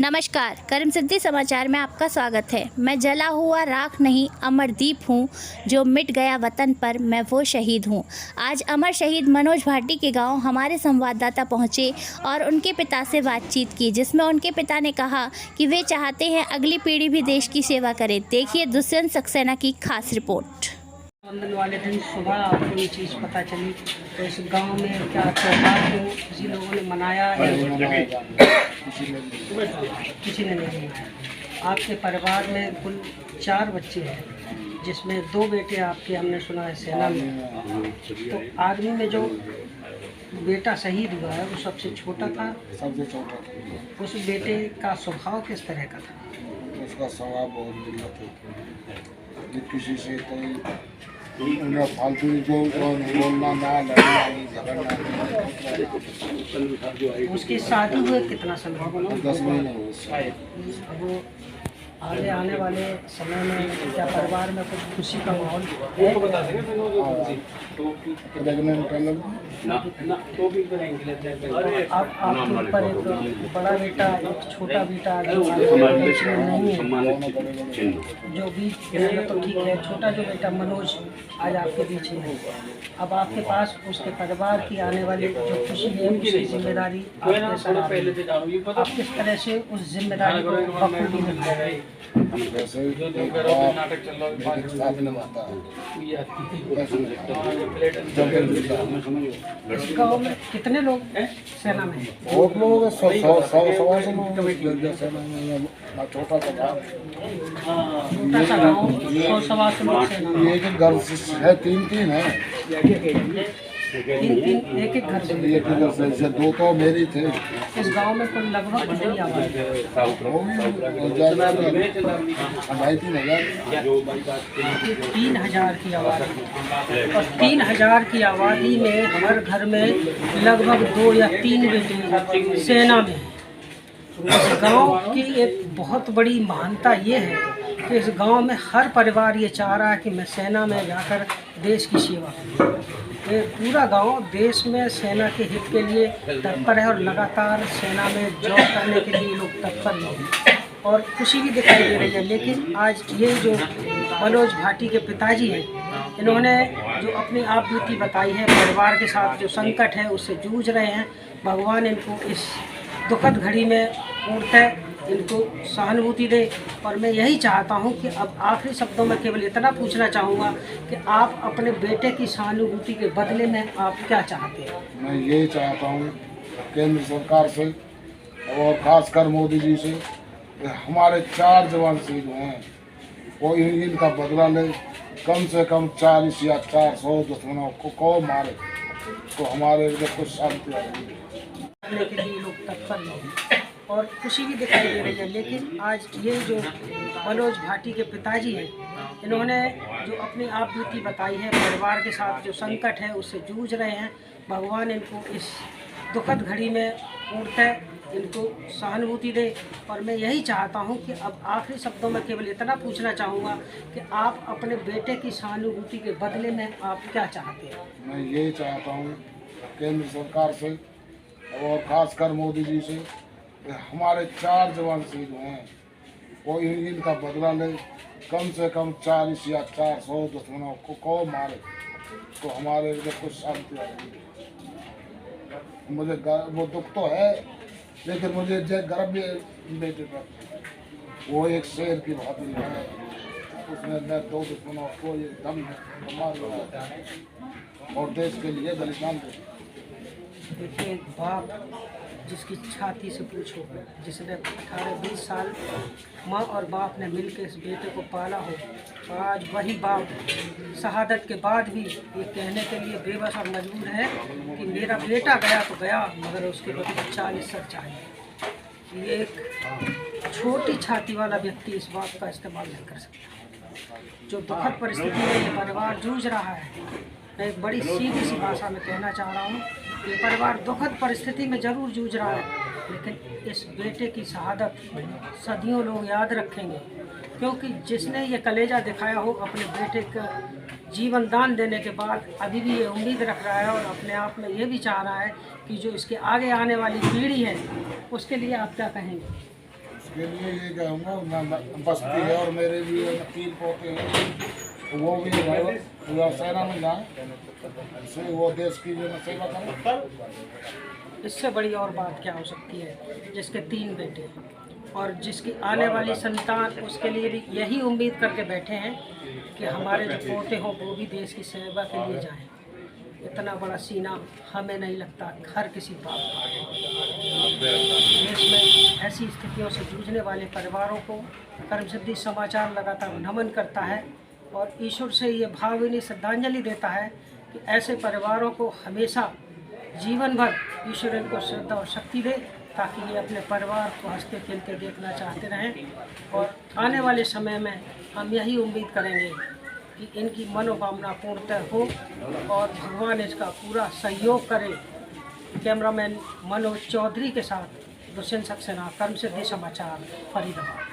नमस्कार, कर्म सिद्धि समाचार में आपका स्वागत है। मैं जला हुआ राख नहीं अमरदीप हूँ, जो मिट गया वतन पर मैं वो शहीद हूँ। आज अमर शहीद मनोज भाटी के गांव हमारे संवाददाता पहुँचे और उनके पिता से बातचीत की, जिसमें उनके पिता ने कहा कि वे चाहते हैं अगली पीढ़ी भी देश की सेवा करे। देखिए दुष्यंत सक्सेना की खास रिपोर्ट। रक्षाबंधन वाले दिन सुबह आपको ये चीज़ पता चली तो इस गांव में क्या त्योहार को किसी लोगों ने मनाया या किसी ने नहीं मनाया। आपके परिवार में कुल 4 बच्चे हैं, जिसमें 2 बेटे आपके हमने सुना है सेना में। तो आर्मी में जो बेटा शहीद हुआ है वो सबसे छोटा था। उस बेटे का स्वभाव किस तरह का था? उसका स्वभाव बहुत बुरा था। किसी से कोई फालतू जो बोलना ना लड़ना नहीं झगड़ना नहीं। उसकी शादी हुए कितना समय? 10 महीने हुए। वो आगे आने वाले समय में क्या परिवार में कुछ खुशी का माहौल है? अब आपके ऊपर एक बड़ा बेटा एक छोटा बेटा जो बीच में नहीं है, जो बीच में तो ठीक है, छोटा जो बेटा मनोज आज आपके बीच में है। अब आपके पास उसके परिवार की आने वाली जो खुशी है उसकी जिम्मेदारी आपके सर आ रही है। आप किस तरह से उस जिम्मेदारी को बखूबी निभाएंगे? इस गाँव में कितने लोग सेना में? बहुत लोग 100 छोटा सा गाँव, छोटा सा गाँव 100-125 लोग सेना में। एक घर है, 3 है। एक एक घर से? एक ही घर से 2 तो मेरी थे। इस गांव में कुल लगभग कितनी आबादी है? 3,000 की आबादी। और 3,000 की आबादी में हर घर में लगभग 2 या 3 बेटे सेना में हैं। इस गांव की एक बहुत बड़ी महानता ये है कि इस गांव में हर परिवार ये चाह रहा है कि मैं सेना में जाकर देश की सेवा करूं। ये पूरा गांव देश में सेना के हित के लिए तत्पर है और लगातार सेना में जॉब करने के लिए लोग तत्पर हैं और खुशी भी दिखाई दे रही है। लेकिन आज ये जो मनोज भाटी के पिताजी हैं, इन्होंने जो अपनी आप बीती बताई है, परिवार के साथ जो संकट है उससे जूझ रहे हैं। भगवान इनको इस दुखद घड़ी में पूर्णतः इनको सहानुभूति दे। और मैं यही चाहता हूं कि अब आखिरी शब्दों में केवल इतना पूछना चाहूँगा कि आप अपने बेटे की सहानुभूति के बदले में आप क्या चाहते हैं? मैं यही चाहता हूँ केंद्र सरकार से और खासकर मोदी जी से, हमारे 4 जवान शहीद हुए हैं, वो इनका बदला ले। कम से कम 40 या 400 दुश्मनों को मारे तो हमारे लिए कुछ शांति आएगी। करने के लिए लोग तत्पर हैं और खुशी भी दिखाई दे रही है। लेकिन आज ये जो मनोज भाटी के पिताजी हैं, इन्होंने जो अपनी आप बीती बताई है, परिवार के साथ जो संकट है उससे जूझ रहे हैं। भगवान इनको इस दुखद घड़ी में पूर्णतः इनको सहानुभूति दे। और मैं यही चाहता हूं कि अब आखिरी शब्दों में केवल इतना पूछना चाहूँगा कि आप अपने बेटे की सहानुभूति के बदले में आप क्या चाहते हैं? मैं यही चाहता हूँ केंद्र सरकार से और खासकर मोदी जी से, हमारे 4 जवान शहीद हुए हैं, वो इनका बदला ले। कम से कम 40 या 400 दुश्मनों को मारे तो हमारे लिए कुछ शांति आएगी। मुझे वो दुख तो है, लेकिन मुझे गर्व भी बेटे पर। वो एक शेर की भांति है, उसने मैं 2 दुश्मनों को ये दम मार लगाया और देश के लिए बलिदान दे। देखिए, बाप जिसकी छाती से पूछो, जिसने 18-20 साल माँ और बाप ने मिलकर इस बेटे को पाला हो, तो आज वही बाप शहादत के बाद भी ये कहने के लिए बेबस और मजबूर है कि मेरा बेटा गया तो गया, मगर उसके बदले 40 सर चाहिए। ये एक छोटी छाती वाला व्यक्ति इस बात का इस्तेमाल नहीं कर सकता। जो दुखद परिस्थिति में ये परिवार जूझ रहा है, मैं एक बड़ी सीधी सी भाषा में कहना चाह रहा हूँ, ये परिवार दुखद परिस्थिति में ज़रूर जूझ रहा है, लेकिन इस बेटे की शहादत सदियों लोग याद रखेंगे, क्योंकि जिसने ये कलेजा दिखाया हो अपने बेटे का जीवन दान देने के बाद, अभी भी ये उम्मीद रख रहा है और अपने आप में ये भी चाह रहा है कि जो इसके आगे आने वाली पीढ़ी है उसके लिए आप क्या कहेंगे? उसके लिए ये कहूँगा, बस्ती है और मेरे भी 3 पोते हैं, तो वो भी सेना में जाएँ, इससे वो देश की जो सेवा करें। इससे बड़ी और बात क्या हो सकती है, जिसके 3 बेटे और जिसकी आने वाली संतान उसके लिए भी यही उम्मीद करके बैठे हैं कि हमारे जो पोते हों वो भी देश की सेवा के लिए जाएं। इतना बड़ा सीना हमें नहीं लगता हर किसी बाप का। देश में ऐसी स्थितियों से जूझने वाले परिवारों को कर्मसिद्धि समाचार लगातार नमन करता है और ईश्वर से ये भावनीय श्रद्धांजलि देता है कि ऐसे परिवारों को हमेशा जीवन भर ईश्वर इनको श्रद्धा और शक्ति दे, ताकि ये अपने परिवार को हंसते खेलते देखना चाहते रहें। और आने वाले समय में हम यही उम्मीद करेंगे कि इनकी मनोकामना पूर्णतः हो और भगवान इसका पूरा सहयोग करे। कैमरामैन मनोज चौधरी के साथ दुष्यंत सक्सेना, कर्मसिद्धि समाचार, फरीदाबाद।